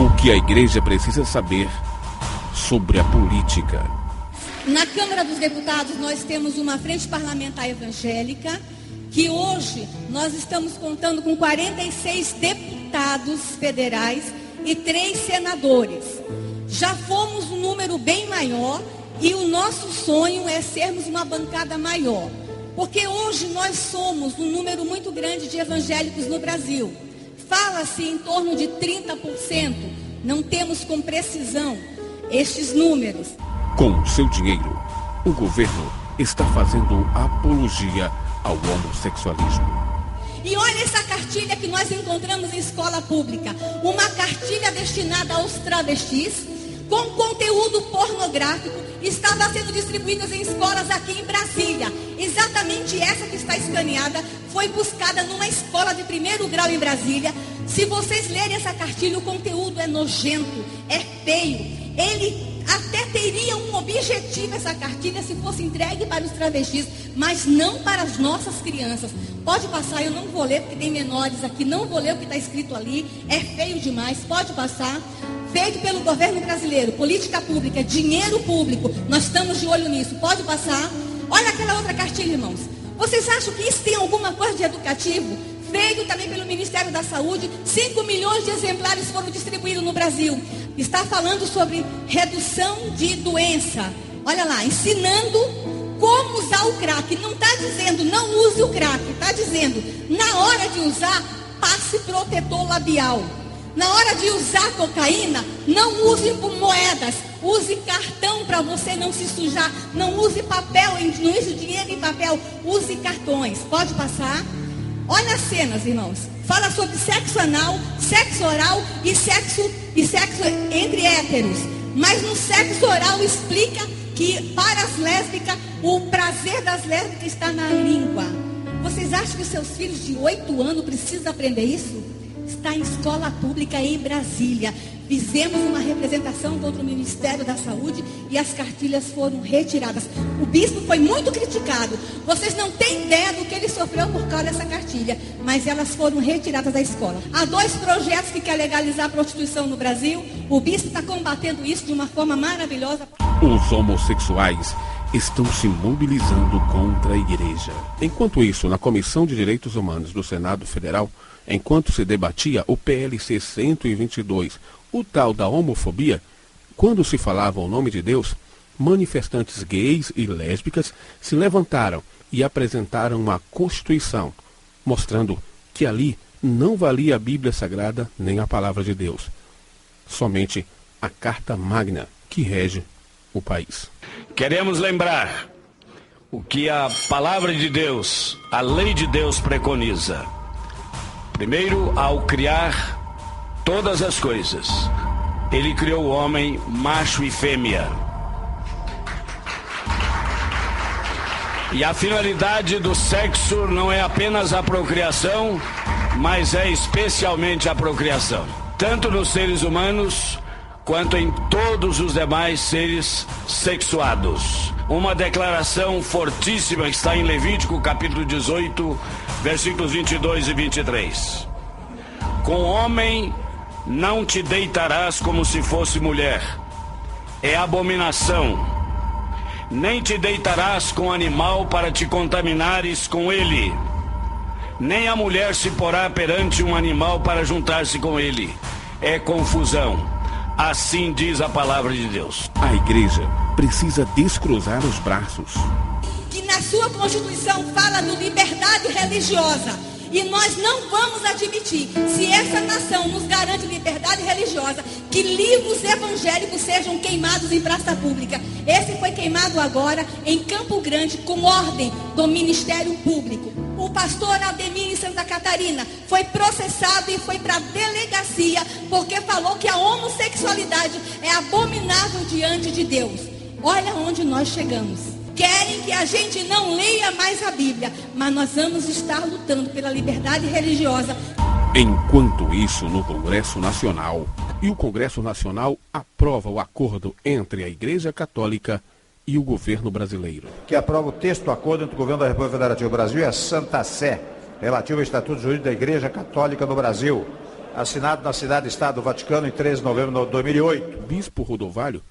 O que a igreja precisa saber sobre a política. Na Câmara dos Deputados nós temos uma frente parlamentar evangélica, que hoje nós estamos contando com 46 deputados federais e 3 senadores. Já fomos um número bem maior e o nosso sonho é sermos uma bancada maior. Porque hoje nós somos um número muito grande de evangélicos no Brasil. Fala-se em torno de 30%. Não temos com precisão estes números. Com o seu dinheiro, o governo está fazendo apologia ao homossexualismo. E olha essa cartilha que nós encontramos em escola pública. Uma cartilha destinada aos travestis, com conteúdo pornográfico, estava sendo distribuída em escolas aqui em Brasília. Exatamente essa que está escaneada foi buscada numa escola de 1º grau em Brasília. Se vocês lerem essa cartilha, o conteúdo é nojento, é feio. Ele até teria um objetivo, essa cartilha, se fosse entregue para os travestis, mas não para as nossas crianças. Pode passar, eu não vou ler porque tem menores aqui, não vou ler o que está escrito ali, é feio demais, pode passar. Feito pelo governo brasileiro, política pública, dinheiro público, nós estamos de olho nisso, pode passar. Olha aquela outra cartilha, irmãos. Vocês acham que isso tem alguma coisa de educativo? Feito também pelo Ministério da Saúde, 5 milhões de exemplares foram distribuídos no Brasil. Está falando sobre redução de doença. Olha lá, ensinando como usar o crack. Não está dizendo não use o crack, está dizendo na hora de usar, passe protetor labial. Na hora de usar cocaína, não use moedas, use cartão para você não se sujar. Não use papel, não use dinheiro em papel, use cartões. Pode passar? Olha as cenas, irmãos. Fala sobre sexo anal, sexo oral e sexo entre héteros. Mas no sexo oral explica que para as lésbicas, o prazer das lésbicas está na língua. Vocês acham que seus filhos de 8 anos precisam aprender isso? Está em escola pública em Brasília. Fizemos uma representação contra o Ministério da Saúde e as cartilhas foram retiradas. O bispo foi muito criticado. Vocês não têm ideia do que ele sofreu por causa dessa cartilha, mas elas foram retiradas da escola. Há 2 projetos que querem legalizar a prostituição no Brasil. O bispo está combatendo isso de uma forma maravilhosa. Os homossexuais estão se mobilizando contra a igreja. Enquanto isso, na Comissão de Direitos Humanos do Senado Federal, enquanto se debatia o PLC 122, o tal da homofobia, quando se falava o nome de Deus, manifestantes gays e lésbicas se levantaram e apresentaram uma Constituição, mostrando que ali não valia a Bíblia Sagrada nem a Palavra de Deus, somente a Carta Magna que rege o país. Queremos lembrar o que a Palavra de Deus, a Lei de Deus preconiza. Primeiro, ao criar todas as coisas, ele criou o homem macho e fêmea. E a finalidade do sexo não é apenas a procriação, mas é especialmente a procriação, tanto nos seres humanos quanto em todos os demais seres sexuados. Uma declaração fortíssima que está em Levítico, capítulo 18, versículos 22 e 23. Com homem não te deitarás como se fosse mulher, é abominação. Nem te deitarás com animal para te contaminares com ele. Nem a mulher se porá perante um animal para juntar-se com ele. É confusão. Assim diz a palavra de Deus. A igreja precisa descruzar os braços. Que na sua Constituição fala de liberdade religiosa. E nós não vamos admitir, se essa nação nos garante liberdade religiosa, que livros evangélicos sejam queimados em praça pública. Esse foi queimado agora em Campo Grande com ordem do Ministério Público. O pastor Aldemir em Santa Catarina foi processado e foi para a delegacia porque falou que a homossexualidade é abominável diante de Deus. Olha onde nós chegamos. Querem que a gente não leia mais a Bíblia, mas nós vamos estar lutando pela liberdade religiosa. Enquanto isso, no Congresso Nacional, e o Congresso Nacional aprova o acordo entre a Igreja Católica e o governo brasileiro. Que aprova o texto do acordo entre o governo da República Federativa do Brasil e a Santa Sé, relativo ao Estatuto Jurídico da Igreja Católica no Brasil. assinado na cidade-estado do Vaticano em 13 de novembro de 2008. O bispo Rodovalho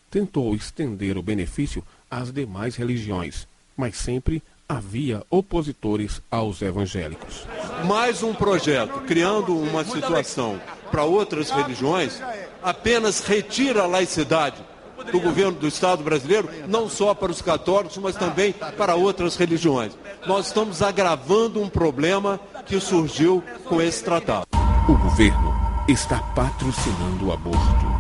tentou estender o benefício às demais religiões, mas sempre havia opositores aos evangélicos. Mais um projeto, criando uma situação para outras religiões, apenas retira a laicidade do governo do Estado brasileiro, não só para os católicos, mas também para outras religiões. Nós estamos agravando um problema que surgiu com esse tratado. O governo está patrocinando o aborto.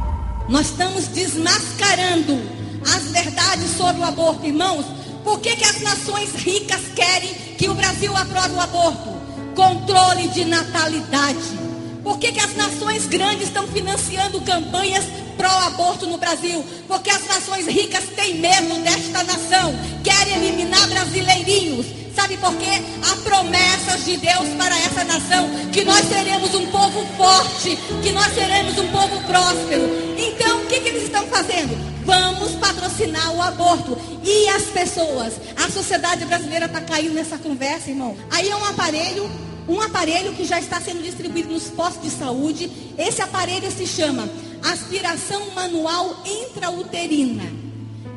Nós estamos desmascarando as verdades sobre o aborto, irmãos. Por que as nações ricas querem que o Brasil aprove o aborto? Controle de natalidade. Por que as nações grandes estão financiando campanhas pró-aborto no Brasil? Porque as nações ricas têm medo desta nação, querem eliminar brasileirinhos. Sabe por quê? Há promessas de Deus para essa nação, que nós seremos um povo forte, que nós seremos um povo próspero. Então, o que eles estão fazendo? Vamos patrocinar o aborto. E as pessoas, a sociedade brasileira está caindo nessa conversa, irmão. Aí é um aparelho que já está sendo distribuído nos postos de saúde. Esse aparelho se chama aspiração manual intrauterina.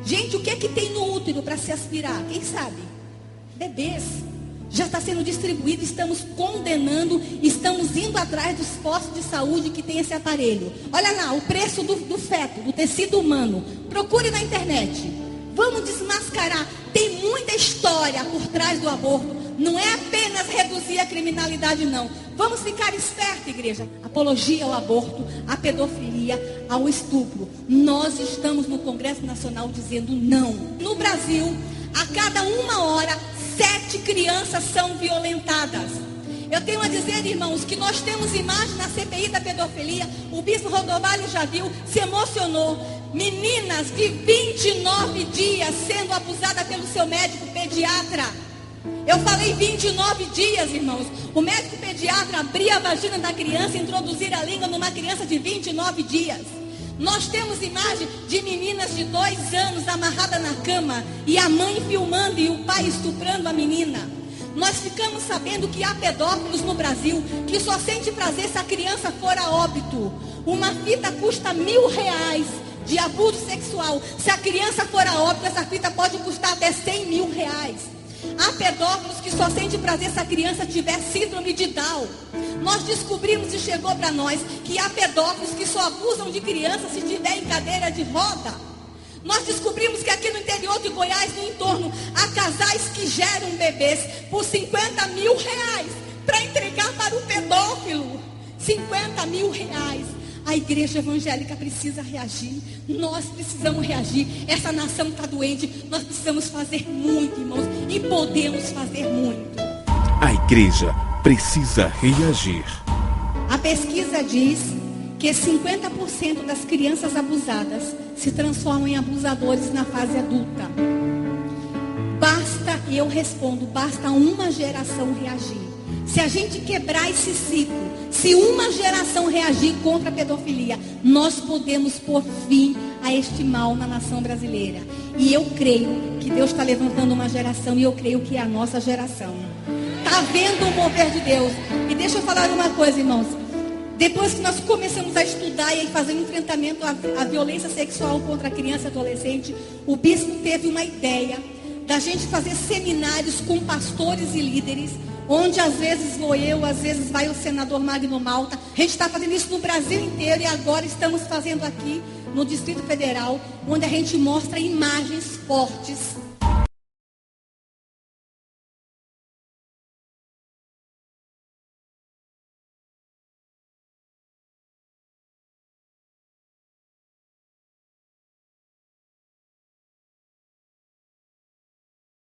Gente, o que é que tem no útero para se aspirar? Quem sabe? Bebês. Já está sendo distribuído, estamos condenando, estamos indo atrás dos postos de saúde que tem esse aparelho. Olha lá, o preço do feto, do tecido humano. Procure na internet. Vamos desmascarar. Tem muita história por trás do aborto. Não é apenas reduzir a criminalidade, não. Vamos ficar espertos, igreja. Apologia ao aborto, à pedofilia, ao estupro. Nós estamos no Congresso Nacional dizendo não. No Brasil, a cada 1 hora, 7 crianças são violentadas. Eu tenho a dizer, irmãos, que nós temos imagem na CPI da pedofilia. O bispo Rodovalho já viu, se emocionou. Meninas de 29 dias sendo abusadas pelo seu médico pediatra. Eu falei 29 dias, irmãos. O médico pediatra abria a vagina da criança e introduzia a língua numa criança de 29 dias. Nós temos imagem de meninas de 2 anos amarradas na cama e a mãe filmando e o pai estuprando a menina. Nós ficamos sabendo que há pedófilos no Brasil que só sente prazer se a criança for a óbito. Uma fita custa R$1.000 de abuso sexual. Se a criança for a óbito, essa fita pode custar até R$100.000. Há pedófilos que só sentem prazer se a criança tiver síndrome de Down. Nós descobrimos e chegou para nós que há pedófilos que só abusam de crianças se tiver em cadeira de roda. Nós descobrimos que aqui no interior de Goiás, no entorno, há casais que geram bebês por R$50.000 para entregar para o pedófilo. R$50.000. A igreja evangélica precisa reagir. Nós precisamos reagir. Essa nação está doente. Nós precisamos fazer muito, irmãos. E podemos fazer muito. A igreja precisa reagir. A pesquisa diz que 50% das crianças abusadas se transformam em abusadores na fase adulta. Basta, e eu respondo, basta uma geração reagir. Se a gente quebrar esse ciclo, se uma geração reagir contra a pedofilia, nós podemos pôr fim a este mal na nação brasileira. E eu creio que Deus está levantando uma geração, e eu creio que é a nossa geração. Está vendo o mover de Deus. E deixa eu falar uma coisa, irmãos. Depois que nós começamos a estudar e a fazer um enfrentamento à violência sexual contra a criança e adolescente, o bispo teve uma ideia da gente fazer seminários com pastores e líderes, onde às vezes vou eu, às vezes vai o senador Magno Malta. A gente está fazendo isso no Brasil inteiro e agora estamos fazendo aqui no Distrito Federal, onde a gente mostra imagens fortes